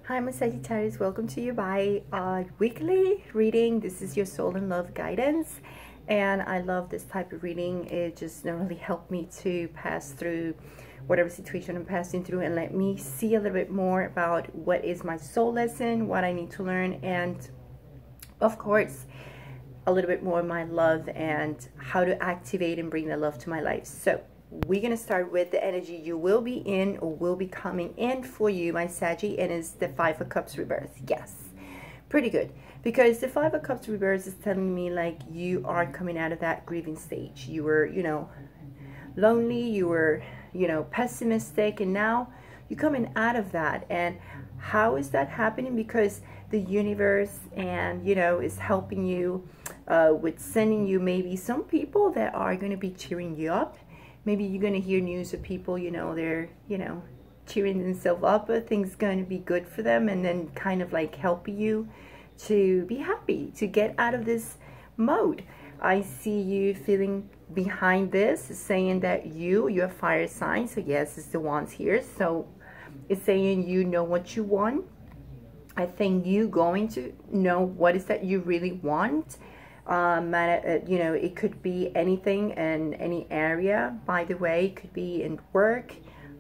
Hi, I'm a Sagittarius. Welcome to you by weekly reading. This is your soul and love guidance, and I love this type of reading. It just not really helped me to pass through whatever situation I'm passing through and let me see a little bit more about what is my soul lesson, what I need to learn, and of course a little bit more of my love and how to activate and bring the love to my life. So we're going to start with the energy you will be in or will be coming in for you, my Saggy, and it's the Five of Cups reverse. Yes, pretty good, because the Five of Cups reverse is telling me like you are coming out of that grieving stage. You were, lonely, you were, pessimistic, and now you're coming out of that. And how is that happening? Because the universe and is helping you with sending you maybe some people that are going to be cheering you up. Maybe you're going to hear news of people, they're, cheering themselves up, but things going to be good for them, and then kind of like helping you to be happy, to get out of this mode. I see you feeling behind this, saying that you're a fire sign. So yes, it's the wands here. So it's saying you know what you want. I think you going to know what is that you really want. It could be anything in any area, by the way. It could be in work,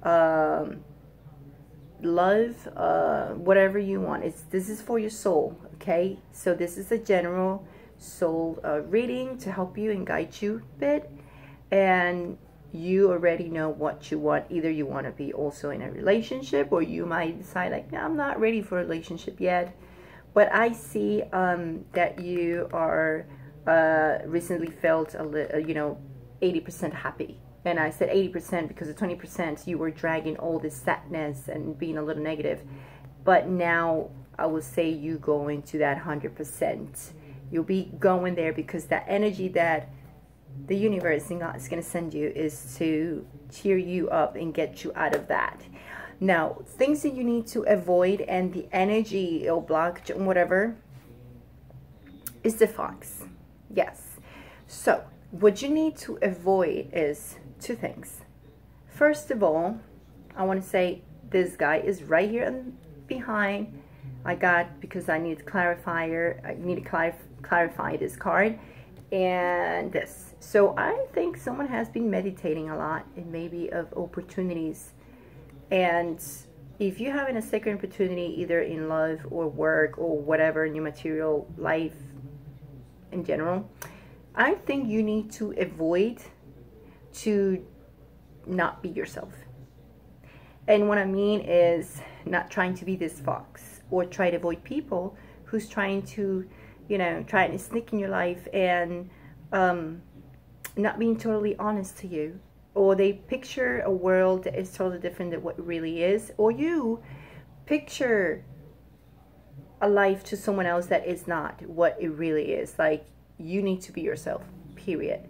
love, whatever you want. This is for your soul, okay? So this is a general soul reading to help you and guide you a bit, and you already know what you want. Either you want to be also in a relationship, or you might decide like, no, I'm not ready for a relationship yet. But I see that you are recently felt a little, 80% happy. And I said 80% because the 20% you were dragging all this sadness and being a little negative. But now I will say you go into that 100%. You'll be going there because that energy that the universe and God is going to send you is to cheer you up and get you out of that. Now, things that you need to avoid and the energy or block, whatever, is the fox. Yes. So what you need to avoid is two things. First of all, I want to say this guy is right here and behind. Because I need clarifier. I need to clarify this card and this. So I think someone has been meditating a lot and maybe of opportunities. And if you're having a second opportunity, either in love or work or whatever in your material life in general, I think you need to avoid to not be yourself. And what I mean is not trying to be this fox, or try to avoid people who's trying to, trying to sneak in your life and not being totally honest to you. Or they picture a world that is totally different than what it really is. Or you picture a life to someone else that is not what it really is. Like, you need to be yourself, period.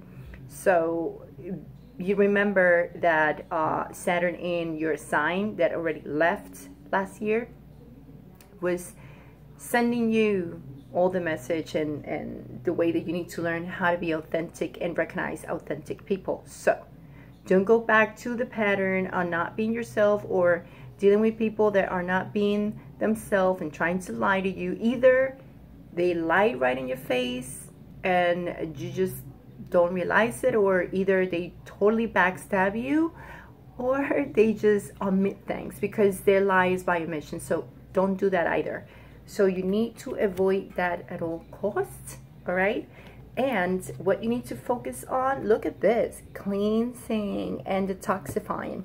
So you remember that Saturn in your sign that already left last year was sending you all the message and the way that you need to learn how to be authentic and recognize authentic people. So don't go back to the pattern on not being yourself or dealing with people that are not being themselves and trying to lie to you. Either they lie right in your face and you just don't realize it, or either they totally backstab you, or they just omit things because their lie is by omission. So don't do that either. So you need to avoid that at all costs, all right? And what you need to focus on, look at this, cleansing and detoxifying.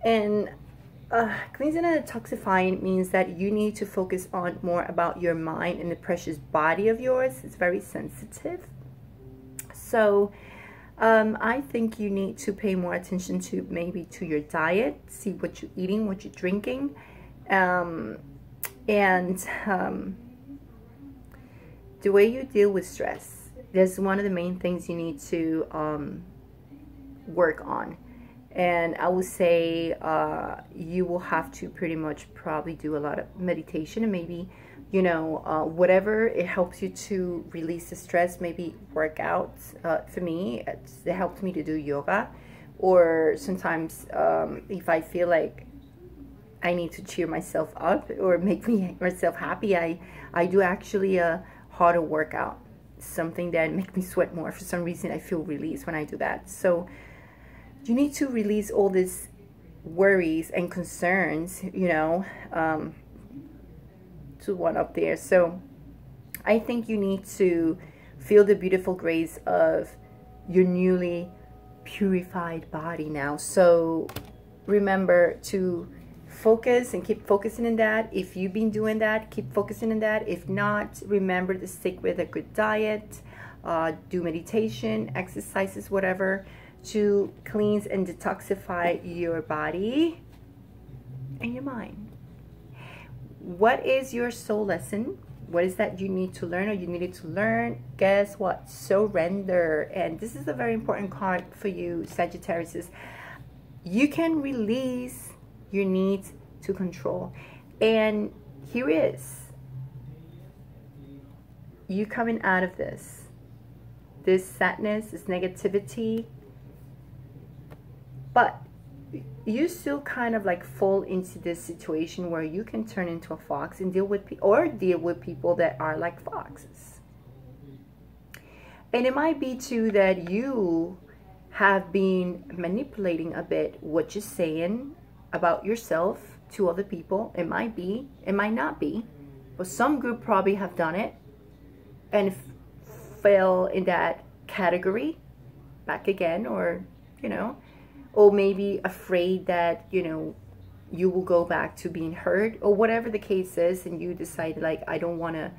And cleansing and detoxifying means that you need to focus on more about your mind and the precious body of yours. It's very sensitive. So I think you need to pay more attention to maybe to your diet, see what you're eating, what you're drinking, and the way you deal with stress. That's one of the main things you need to work on. And I would say you will have to pretty much probably do a lot of meditation and maybe, whatever it helps you to release the stress, maybe work out. For me, it helped me to do yoga. Or sometimes if I feel like I need to cheer myself up or make myself happy, I do actually a harder workout, something that makes me sweat more. For some reason, I feel released when I do that. So you need to release all these worries and concerns, you know, to one up there. So I think you need to feel the beautiful grace of your newly purified body now. So remember to focus and keep focusing in that. If you've been doing that, keep focusing in that. If not, remember to stick with a good diet, do meditation, exercises, whatever, to cleanse and detoxify your body and your mind. What is your soul lesson? What is that you need to learn or you needed to learn? Guess what? Surrender. And this is a very important card for you, Sagittarius. You can release your needs to control. And here is you coming out of this sadness, this negativity, but you still kind of like fall into this situation where you can turn into a fox and deal with people that are like foxes. And it might be too that you have been manipulating a bit what you're saying about yourself to other people. It might be, it might not be, but some group probably have done it and fell in that category back again, or, you know, or maybe afraid that, you know, you will go back to being hurt or whatever the case is, and you decide like, I don't want to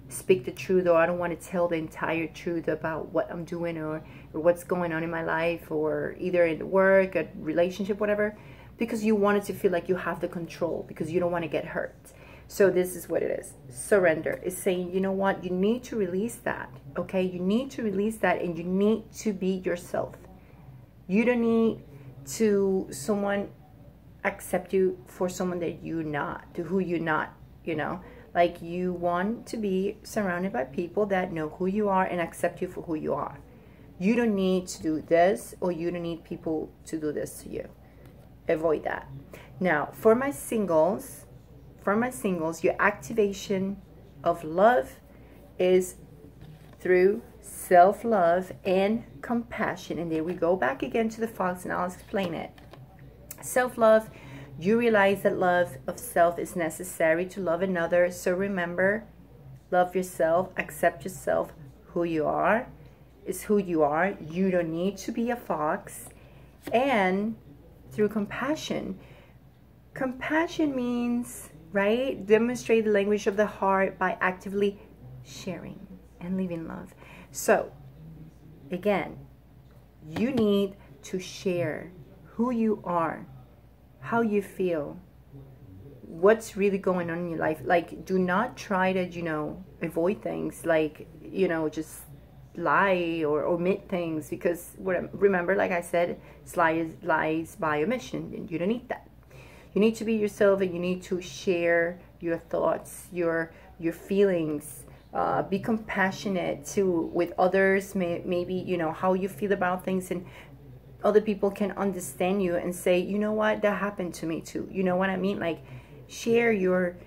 speak the truth, or I don't want to tell the entire truth about what I'm doing or what's going on in my life, or either in work, a relationship, whatever, because you wanted to feel like you have the control because you don't want to get hurt. So this is what it is. Surrender is saying, you know what, you need to release that, okay? You need to release that, and you need to be yourself. You don't need to someone accept you for someone that you're not, to who you're not, you know? Like, you want to be surrounded by people that know who you are and accept you for who you are. You don't need to do this, or you don't need people to do this to you. Avoid that. Now, for my singles, your activation of love is through self-love and compassion. And there we go back again to the fox, and I'll explain it. Self-love, you realize that love of self is necessary to love another. So remember, love yourself, accept yourself. Who you are is who you are. You don't need to be a fox. And through compassion, compassion means, right, demonstrate the language of the heart by actively sharing and living love. So again, you need to share who you are, how you feel, what's really going on in your life. Like, do not try to, you know, avoid things, like, you know, just lie or omit things, because remember, like I said, lies by omission, and you don't need that. You need to be yourself, and you need to share your thoughts, your feelings. Be compassionate with others, maybe, you know, how you feel about things, and other people can understand you and say, you know what, that happened to me too. You know what I mean? Like, share your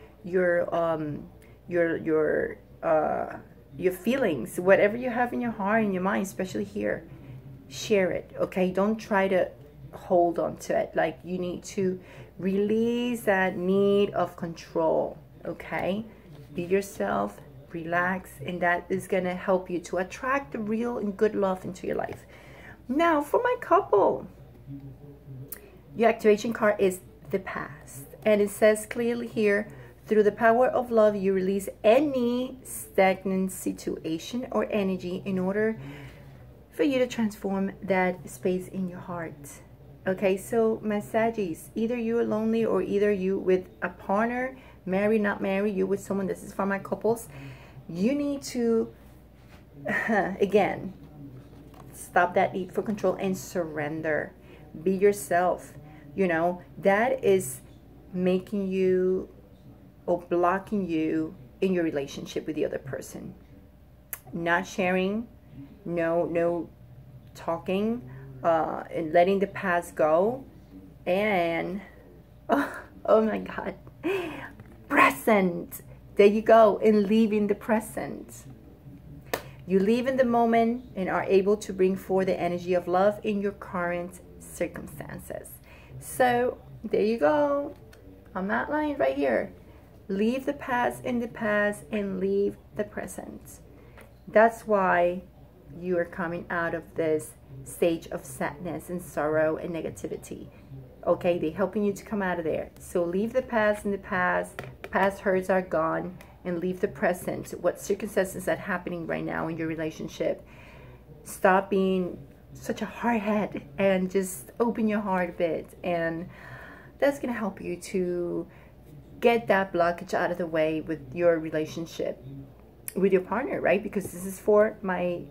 feelings, whatever you have in your heart and your mind, especially here. Share it, okay? Don't try to hold on to it. Like, you need to release that need of control, okay? Be yourself, relax, and that is going to help you to attract the real and good love into your life. Now, for my couple, your activation card is the past, and it says clearly here, through the power of love, you release any stagnant situation or energy in order for you to transform that space in your heart. Okay, so my Saggies, either you are lonely, or either you with a partner, married, not married, you with someone. This is for my couples. You need to, again, stop that need for control and surrender. Be yourself. You know, that is making you or blocking you in your relationship with the other person. Not sharing, no talking, and letting the past go. And Oh my God. Present. There you go. And live in the present. You live in the moment and are able to bring forth the energy of love in your current circumstances. So there you go. I'm not lying right here. Leave the past in the past and leave the present. That's why you are coming out of this stage of sadness and sorrow and negativity. Okay, they're helping you to come out of there. So leave the past in the past. Past hurts are gone. And leave the present. What circumstances are happening right now in your relationship. Stop being such a hard head and just open your heart a bit. And that's going to help you to get that blockage out of the way with your relationship with your partner, right? Because this is for my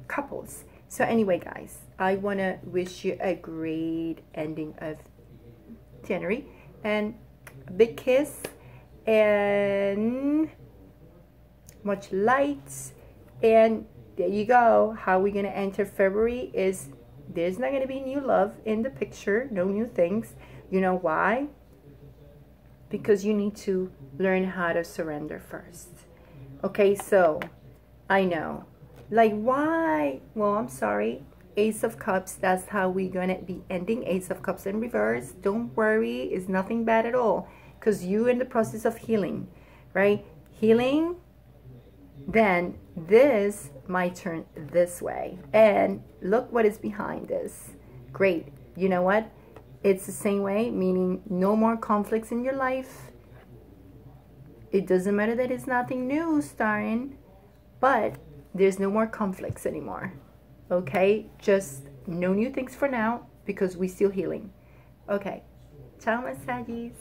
couples. So anyway, guys, I want to wish you a great ending of January and a big kiss and much light. And there you go. How we're going to enter February is there's not going to be new love in the picture, no new things. You know why? Because you need to learn how to surrender first. Okay, so I know, like, why? Well, I'm sorry. Ace of Cups, that's how we're going to be ending. Ace of Cups in reverse. Don't worry, it's nothing bad at all. Because you're in the process of healing, right? Healing, then this might turn this way. And look what is behind this. Great. You know what? It's the same way, meaning no more conflicts in your life. It doesn't matter that it's nothing new starting, but there's no more conflicts anymore. Okay? Just no new things for now because we're still healing. Okay. Ciao, my Saggies.